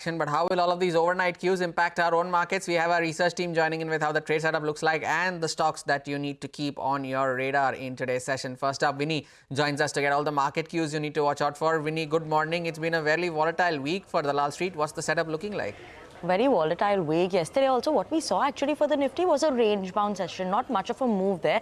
action. But how will all of these overnight cues impact our own markets? We have our research team joining in with how the trade setup looks like and the stocks that you need to keep on your radar in today's session. First up, Vinny joins us to get all the market cues you need to watch out for. Vinny, good morning. It's been a very volatile week for Dalal Street. What's the setup looking like? Very volatile week. Yesterday also what we saw actually for the Nifty was a range bound session, not much of a move there.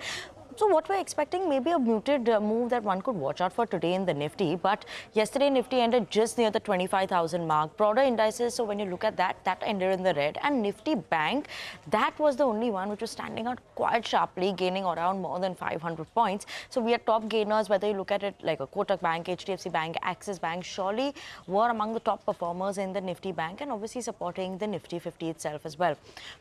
So what we're expecting maybe a muted move that one could watch out for today in the Nifty. But yesterday Nifty ended just near the 25,000 mark. Broader indices, so when you look at that, that ended in the red. And Nifty Bank, that was the only one which was standing out quite sharply, gaining around more than 500 points. So we are top gainers, whether you look at it like a Kotak Bank, HDFC Bank, Axis Bank, surely were among the top performers in the Nifty Bank and obviously supporting the Nifty 50 itself as well.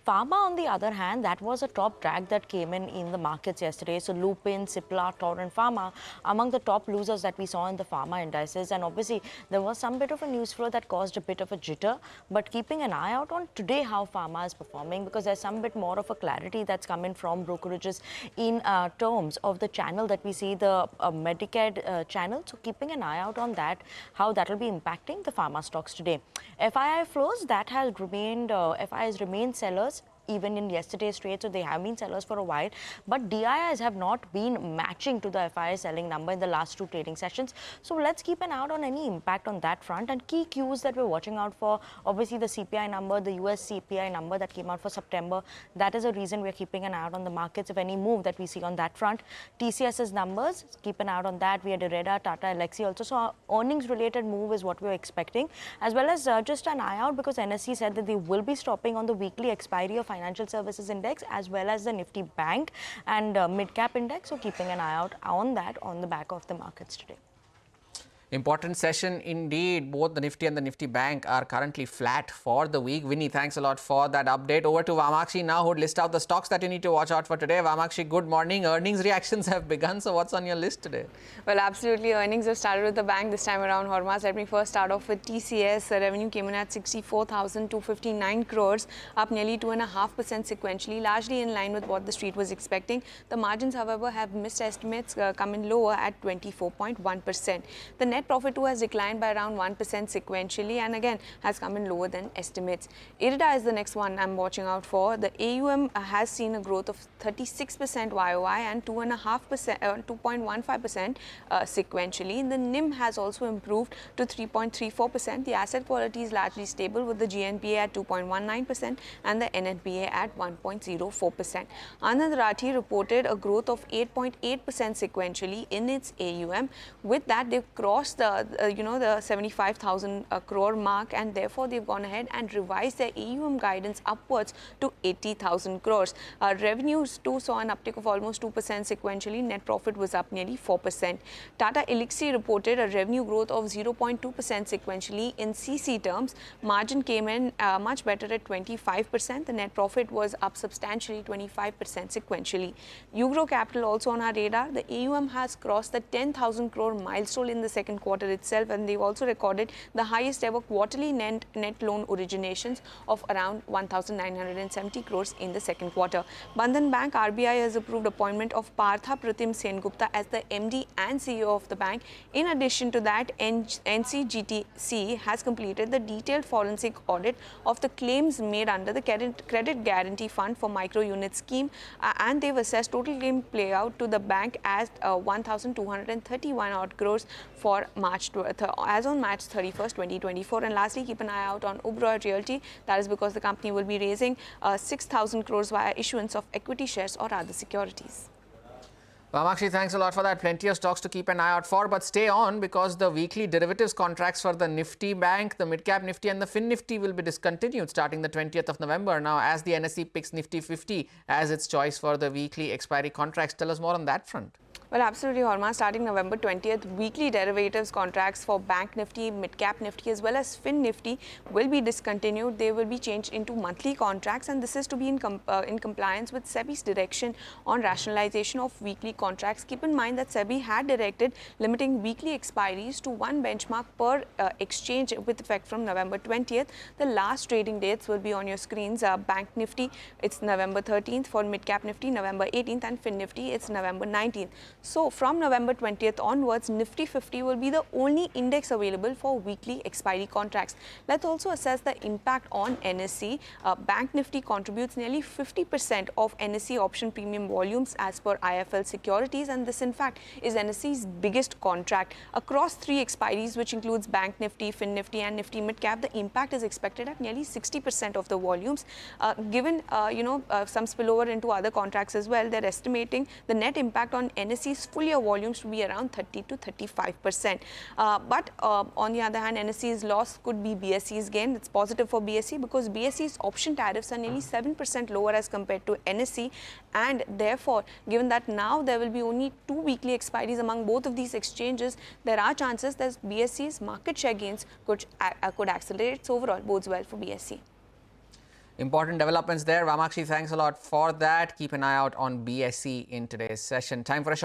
Pharma, on the other hand, that was a top drag that came in the markets yesterday. So Lupin, Cipla, Torrent Pharma among the top losers that we saw in the pharma indices, and obviously there was some bit of a news flow that caused a bit of a jitter, but keeping an eye out on today how pharma is performing, because there's some bit more of a clarity that's coming from brokerages in terms of the channel that we see, the Medicaid channel. So keeping an eye out on that, how that will be impacting the pharma stocks today. FII flows, that has remained, FIIs remain sellers even in yesterday's trade, so they have been sellers for a while, but DIIs have not been matching to the FII selling number in the last two trading sessions. So let's keep an eye out on any impact on that front. And key cues that we're watching out for, obviously the CPI number, the US CPI number that came out for September, that is a reason we're keeping an eye out on the markets. If any move that we see on that front, TCS's numbers, keep an eye out on that. We had Ireda, Tata, Elxsi also, so our earnings related move is what we're expecting, as well as just an eye out because NSE said that they will be stopping on the weekly expiry of Financial Services Index as well as the Nifty Bank and Mid-Cap Index. So keeping an eye out on that on the back of the markets today. Important session indeed. Both the Nifty and the Nifty Bank are currently flat for the week. Vinny, thanks a lot for that update. Over to Vamakshi now, who would list out the stocks that you need to watch out for today. Vamakshi, good morning. Earnings reactions have begun. So what's on your list today? Well, absolutely. Earnings have started with the bank this time around, Hormaz. Let me first start off with TCS. Revenue came in at 64,259 crores, up nearly 2.5% sequentially, largely in line with what the street was expecting. The margins, however, have missed estimates, come in lower at 24.1%. The net profit too has declined by around 1% sequentially and again has come in lower than estimates. Ireda is the next one I'm watching out for. The AUM has seen a growth of 36% YOY and 2.15% sequentially. The NIM has also improved to 3.34%. The asset quality is largely stable with the GNPA at 2.19% and the NNPA at 1.04%. Anand Rathi reported a growth of 8.8% sequentially in its AUM. With that, they've crossed the 75,000 crore mark, and therefore they've gone ahead and revised their AUM guidance upwards to 80,000 crores. Revenues too saw an uptick of almost 2% sequentially. Net profit was up nearly 4%. Tata Elxsi reported a revenue growth of 0.2% sequentially in CC terms. Margin came in much better at 25%. The net profit was up substantially 25% sequentially. Ugro Capital also on our radar. The AUM has crossed the 10,000 crore milestone in the second quarter itself, and they've also recorded the highest ever quarterly net loan originations of around 1,970 crores in the second quarter. Bandhan Bank, RBI has approved appointment of Partha Pratim Sengupta as the MD and CEO of the bank. In addition to that, NCGTC has completed the detailed forensic audit of the claims made under the Credit Guarantee Fund for Micro Unit Scheme, and they've assessed total claim payout to the bank as 1,231 odd crores for as on March 31st, 2024. And lastly, keep an eye out on Oberoi Realty. That is because the company will be raising 6,000 crores via issuance of equity shares or other securities. Vamakshi, thanks a lot for that. Plenty of stocks to keep an eye out for, but stay on because the weekly derivatives contracts for the Nifty Bank, the Mid-Cap Nifty and the Fin Nifty will be discontinued starting the 20th of November. Now, as the NSE picks Nifty 50 as its choice for the weekly expiry contracts, tell us more on that front. Well, absolutely, Horma. Starting November 20th, weekly derivatives contracts for Bank Nifty, Mid-Cap Nifty as well as Fin Nifty will be discontinued. They will be changed into monthly contracts, and this is to be in compliance with SEBI's direction on rationalization of weekly contracts. Keep in mind that SEBI had directed limiting weekly expiries to one benchmark per exchange with effect from November 20th. The last trading dates will be on your screens. Bank Nifty, it's November 13th. For Mid-Cap Nifty, November 18th, and Fin Nifty, it's November 19th. So from November 20th onwards, Nifty 50 will be the only index available for weekly expiry contracts. Let's also assess the impact on NSE. Bank Nifty contributes nearly 50% of NSE option premium volumes as per IFL Securities, and this in fact is NSE's biggest contract. Across 3 expiries, which includes Bank Nifty, Fin Nifty and Nifty Mid Cap, the impact is expected at nearly 60% of the volumes. Given some spillover into other contracts as well, they're estimating the net impact on NSE's full year volumes to be around 30 to 35%. But on the other hand, NSE's loss could be BSE's gain. It's positive for BSE because BSE's option tariffs are nearly 7% lower as compared to NSE, and therefore, given that now there will be only 2 weekly expiries among both of these exchanges, there are chances that BSE's market share gains could accelerate. So overall, bodes well for BSE. Important developments there. Vamakshi, thanks a lot for that. Keep an eye out on BSE in today's session. Time for a short